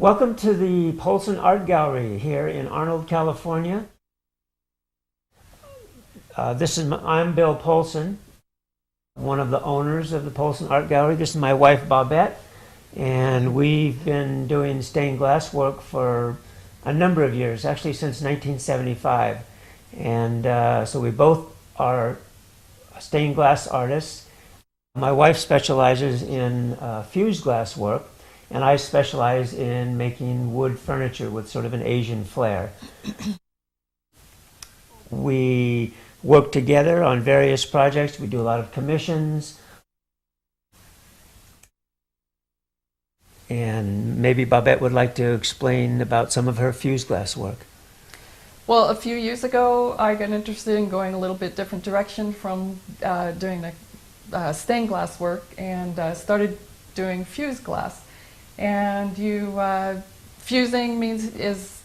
Welcome to the Poulson Art Gallery here in Arnold, California. I'm Bill Poulson, one of the owners of the Poulson Art Gallery. This is my wife, Babette, and we've been doing stained glass work for a number of years, actually since 1975. And so we both are stained glass artists. My wife specializes in fused glass work, and I specialize in making wood furniture with sort of an Asian flair. We work together on various projects. We do a lot of commissions. And maybe Babette would like to explain about some of her fused glass work. Well, a few years ago, I got interested in going a little bit different direction from doing the stained glass work, and started doing fused glass. And fusing is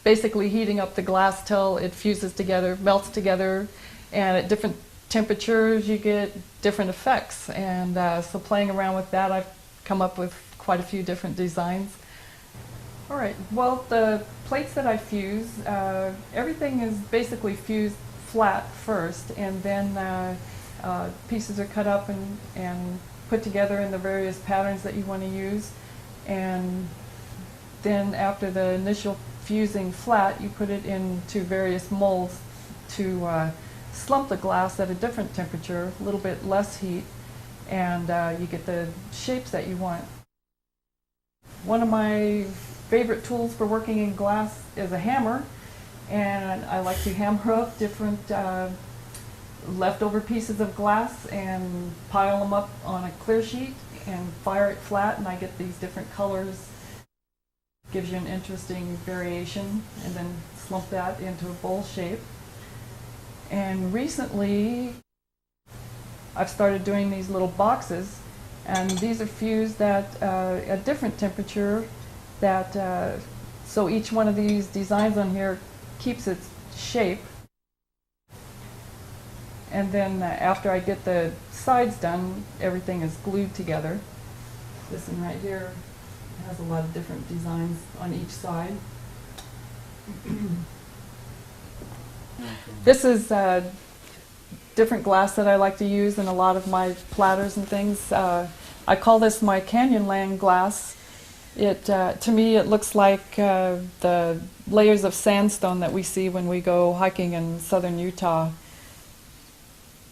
basically heating up the glass till it fuses together, melts together, and at different temperatures you get different effects. And so playing around with that, I've come up with quite a few different designs. All right, well, the plates that I fuse, everything is basically fused flat first, and then pieces are cut up and put together in the various patterns that you want to use. And then after the initial fusing flat, you put it into various molds to slump the glass at a different temperature, a little bit less heat, and you get the shapes that you want. One of my favorite tools for working in glass is a hammer, and I like to hammer up different leftover pieces of glass and pile them up on a clear sheet and fire it flat, and I get these different colors. Gives you an interesting variation, and then slump that into a bowl shape. And recently I've started doing these little boxes, and these are fused at a different temperature, so each one of these designs on here keeps its shape. And then after I get the sides done, everything is glued together. This one right here has a lot of different designs on each side. This is different glass that I like to use in a lot of my platters and things. I call this my Canyonland glass. To me, it looks like the layers of sandstone that we see when we go hiking in southern Utah.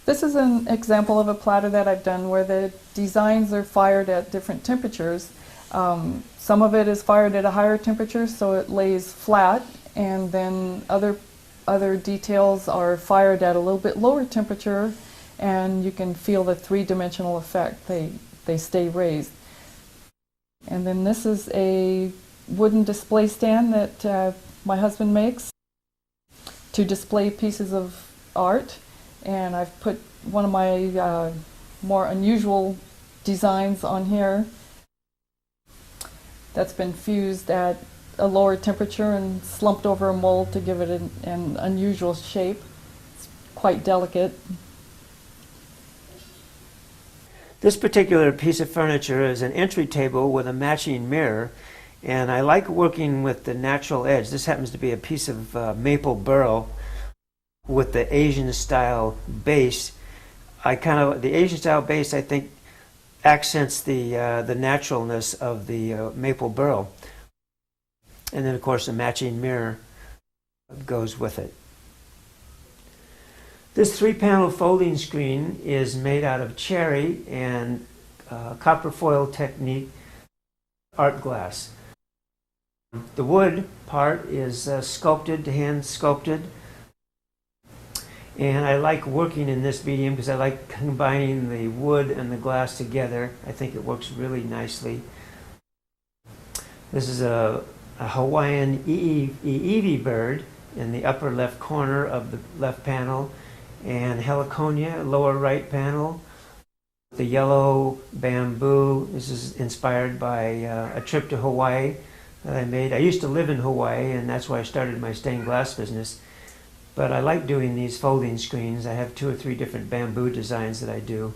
This is an example of a platter that I've done where the designs are fired at different temperatures. Some of it is fired at a higher temperature, so it lays flat, and then other details are fired at a little bit lower temperature, and you can feel the three-dimensional effect. They stay raised. And then this is a wooden display stand that my husband makes to display pieces of art. And I've put one of my more unusual designs on here that's been fused at a lower temperature and slumped over a mold to give it an unusual shape. It's quite delicate. This particular piece of furniture is an entry table with a matching mirror, and I like working with the natural edge. This happens to be a piece of maple burl with the Asian style base. The Asian style base, I think, accents the naturalness of the maple burl, and then of course the matching mirror goes with it. This 3-panel folding screen is made out of cherry and copper foil technique art glass. The wood part is sculpted, hand sculpted. And I like working in this medium because I like combining the wood and the glass together. I think it works really nicely. This is a Hawaiian eevee bird in the upper left corner of the left panel, and heliconia, lower right panel. The yellow bamboo, this is inspired by a trip to Hawaii that I made. I used to live in Hawaii, and that's why I started my stained glass business. But I like doing these folding screens. I have 2 or 3 different bamboo designs that I do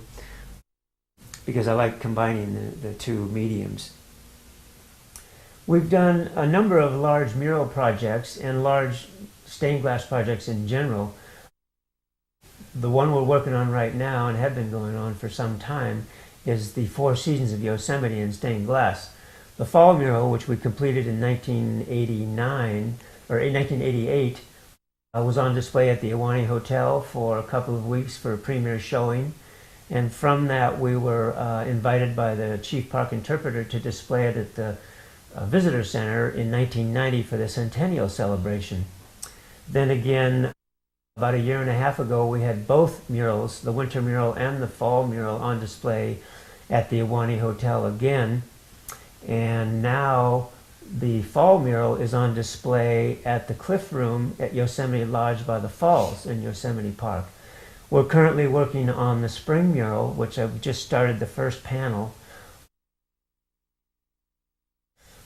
because I like combining the two mediums. We've done a number of large mural projects and large stained glass projects in general. The one we're working on right now and have been going on for some time is the Four Seasons of Yosemite in stained glass. The fall mural, which we completed in 1989 or in 1988, was on display at the Ahwahnee Hotel for a couple of weeks for a premiere showing. And from that, we were invited by the chief park interpreter to display it at the Visitor Center in 1990 for the centennial celebration. Then again, about a year and a half ago, we had both murals, the winter mural and the fall mural, on display at the Ahwahnee Hotel again. And now the fall mural is on display at the Cliff Room at Yosemite Lodge by the Falls in Yosemite Park. We're currently working on the spring mural, which I've just started the first panel.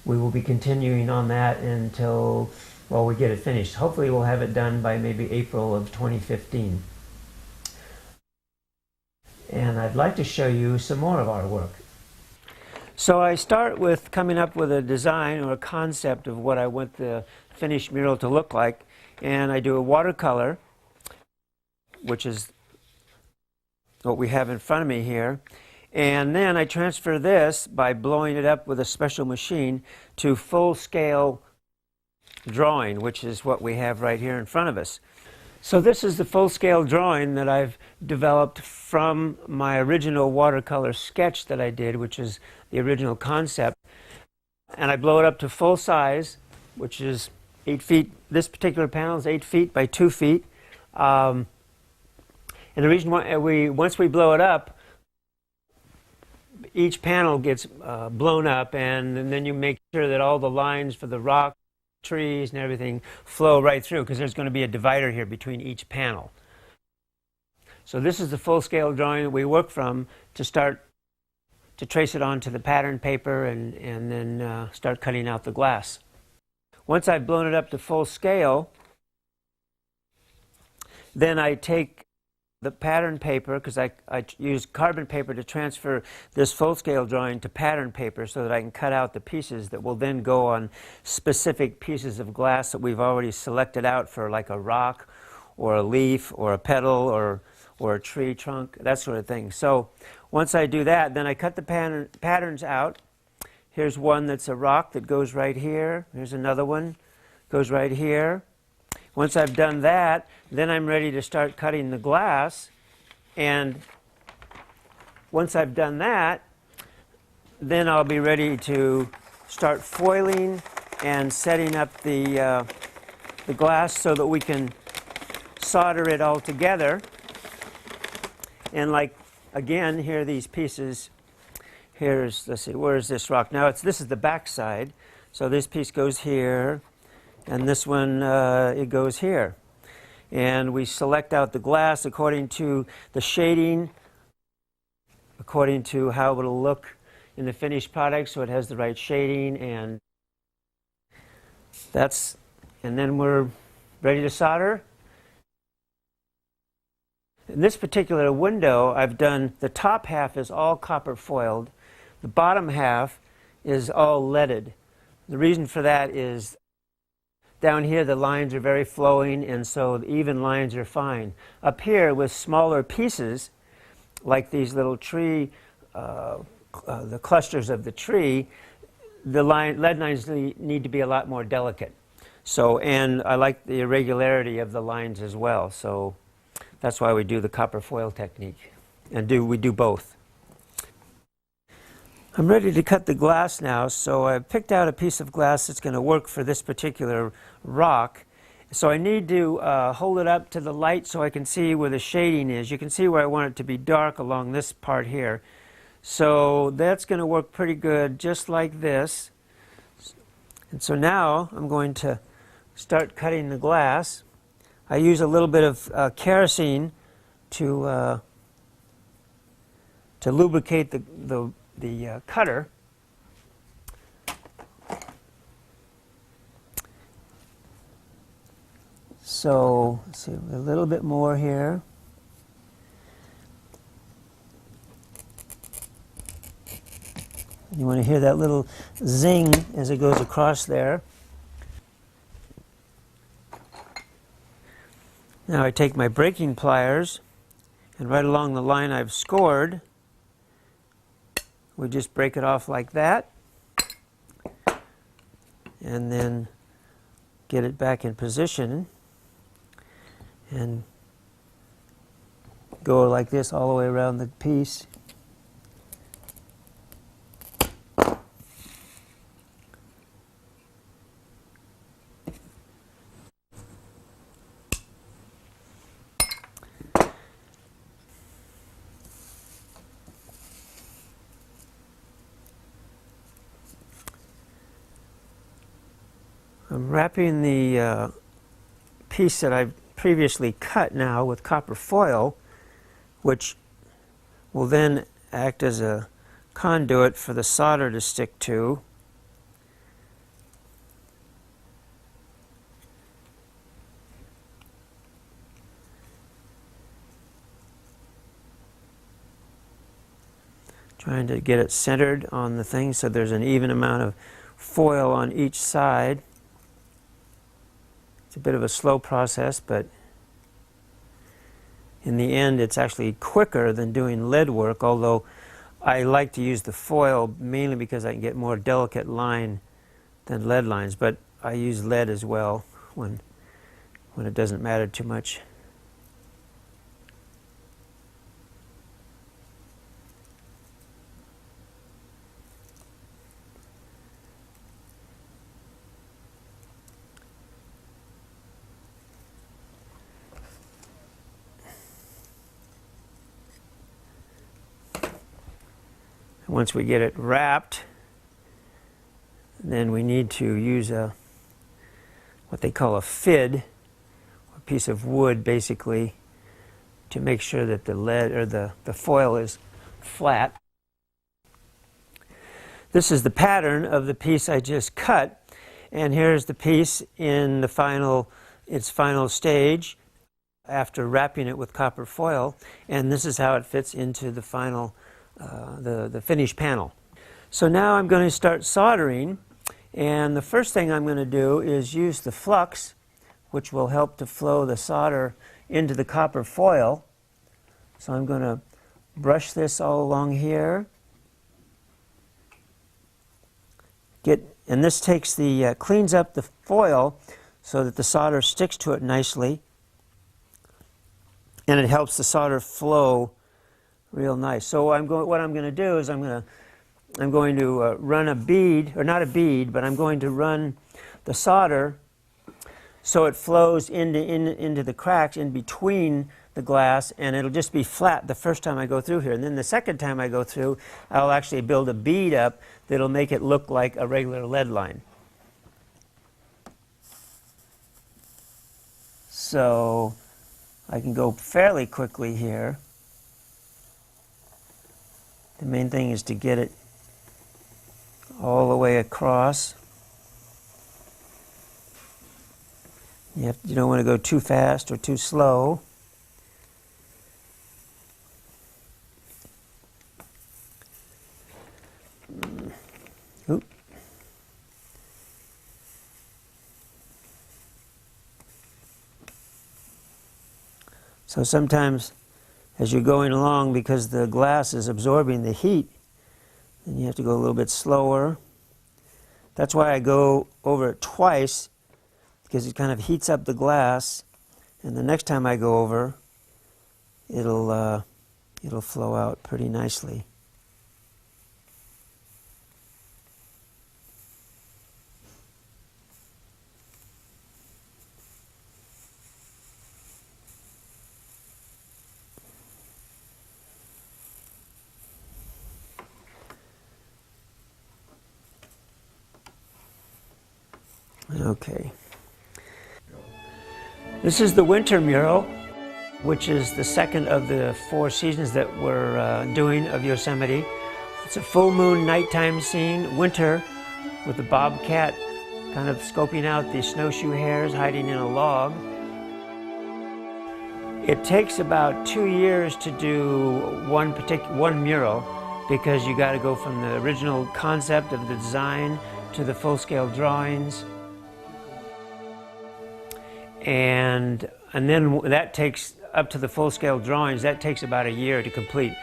We will be continuing on that until, well, we get it finished. Hopefully we'll have it done by maybe April of 2015. And I'd like to show you some more of our work. So I start with coming up with a design or a concept of what I want the finished mural to look like. And I do a watercolor, which is what we have in front of me here. And then I transfer this by blowing it up with a special machine to full-scale drawing, which is what we have right here in front of us. So this is the full-scale drawing that I've developed from my original watercolor sketch that I did, which is the original concept. And I blow it up to full size, which is 8 feet. This particular panel is 8 feet by 2 feet. And the reason why once we blow it up, each panel gets blown up, and then you make sure that all the lines for the rock, trees, and everything flow right through, because there's going to be a divider here between each panel. So this is the full-scale drawing that we work from to start to trace it onto the pattern paper and then start cutting out the glass. Once I've blown it up to full scale, then I take the pattern paper, because I use carbon paper to transfer this full-scale drawing to pattern paper so that I can cut out the pieces that will then go on specific pieces of glass that we've already selected out for, like a rock or a leaf or a petal or a tree trunk, that sort of thing. So once I do that, then I cut the patterns out. Here's one that's a rock that goes right here. Here's another one, goes right here. Once I've done that, then I'm ready to start cutting the glass. And once I've done that, then I'll be ready to start foiling and setting up the glass so that we can solder it all together. And like, again, here are these pieces. Here's, let's see, where is this rock? Now this is the back side. So this piece goes here. And this one, it goes here. And we select out the glass according to the shading, according to how it'll look in the finished product, so it has the right shading, and then we're ready to solder. In this particular window, I've done, the top half is all copper foiled. The bottom half is all leaded. The reason for that is down here the lines are very flowing, and so the even lines are fine. Up here with smaller pieces, like these little tree, the clusters of the tree, the lead lines need to be a lot more delicate. So, and I like the irregularity of the lines as well. So that's why we do the copper foil technique, and we do both. I'm ready to cut the glass now, so I've picked out a piece of glass that's going to work for this particular rock. So I need to hold it up to the light so I can see where the shading is. You can see where I want it to be dark along this part here. So that's going to work pretty good, just like this. And so now I'm going to start cutting the glass. I use a little bit of kerosene to lubricate the cutter. So let's see, a little bit more here. You want to hear that little zing as it goes across there. Now I take my breaking pliers, and right along the line I've scored, we just break it off like that, and then get it back in position, and go like this all the way around the piece. I'm wrapping the piece that I've previously cut now with copper foil, which will then act as a conduit for the solder to stick to. Trying to get it centered on the thing so there's an even amount of foil on each side. It's a bit of a slow process, but in the end it's actually quicker than doing lead work, although I like to use the foil mainly because I can get more delicate line than lead lines, but I use lead as well when it doesn't matter too much. Once we get it wrapped, then we need to use what they call a fid, a piece of wood basically, to make sure that the lead or the foil is flat. This is the pattern of the piece I just cut, and here's the piece in its final stage after wrapping it with copper foil, and this is how it fits into the final the finished panel. So now I'm going to start soldering, and the first thing I'm going to do is use the flux, which will help to flow the solder into the copper foil. So I'm going to brush this all along here. And this takes cleans up the foil so that the solder sticks to it nicely, and it helps the solder flow real nice. So what I'm going to do is I'm going to run a bead, or not a bead, but I'm going to run the solder so it flows into the cracks in between the glass, and it'll just be flat the first time I go through here. And then the second time I go through, I'll actually build a bead up that'll make it look like a regular lead line. So I can go fairly quickly here. The main thing is to get it all the way across. You don't want to go too fast or too slow. Oop. So sometimes as you're going along, because the glass is absorbing the heat, then you have to go a little bit slower. That's why I go over it twice, because it kind of heats up the glass, and the next time I go over, it'll flow out pretty nicely. Okay. This is the winter mural, which is the second of the 4 seasons that we're doing of Yosemite. It's a full moon nighttime scene, winter, with the bobcat kind of scoping out the snowshoe hares hiding in a log. It takes about 2 years to do one mural, because you got to go from the original concept of the design to the full-scale drawings. And then that takes, up to the full-scale drawings, that takes about a year to complete.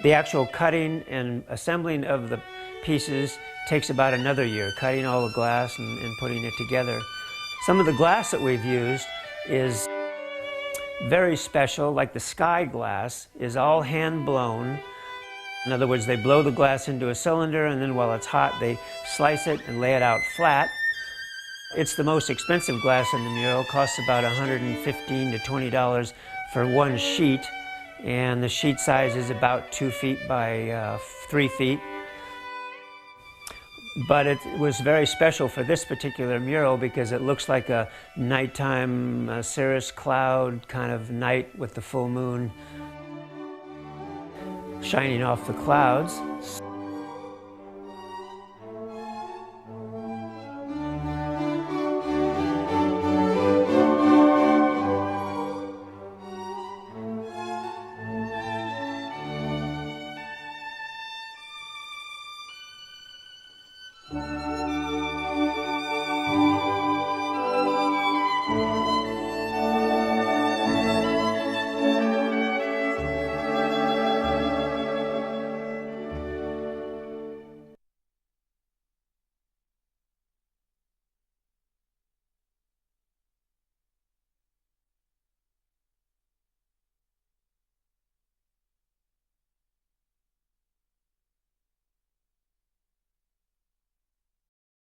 The actual cutting and assembling of the pieces takes about another year, cutting all the glass and putting it together. Some of the glass that we've used is very special, like the sky glass is all hand blown. In other words, they blow the glass into a cylinder, and then while it's hot, they slice it and lay it out flat. It's the most expensive glass in the mural. It costs about $115 to $20 for one sheet, and the sheet size is about 2 feet by 3 feet. But it was very special for this particular mural because it looks like a nighttime cirrus cloud kind of night with the full moon shining off the clouds.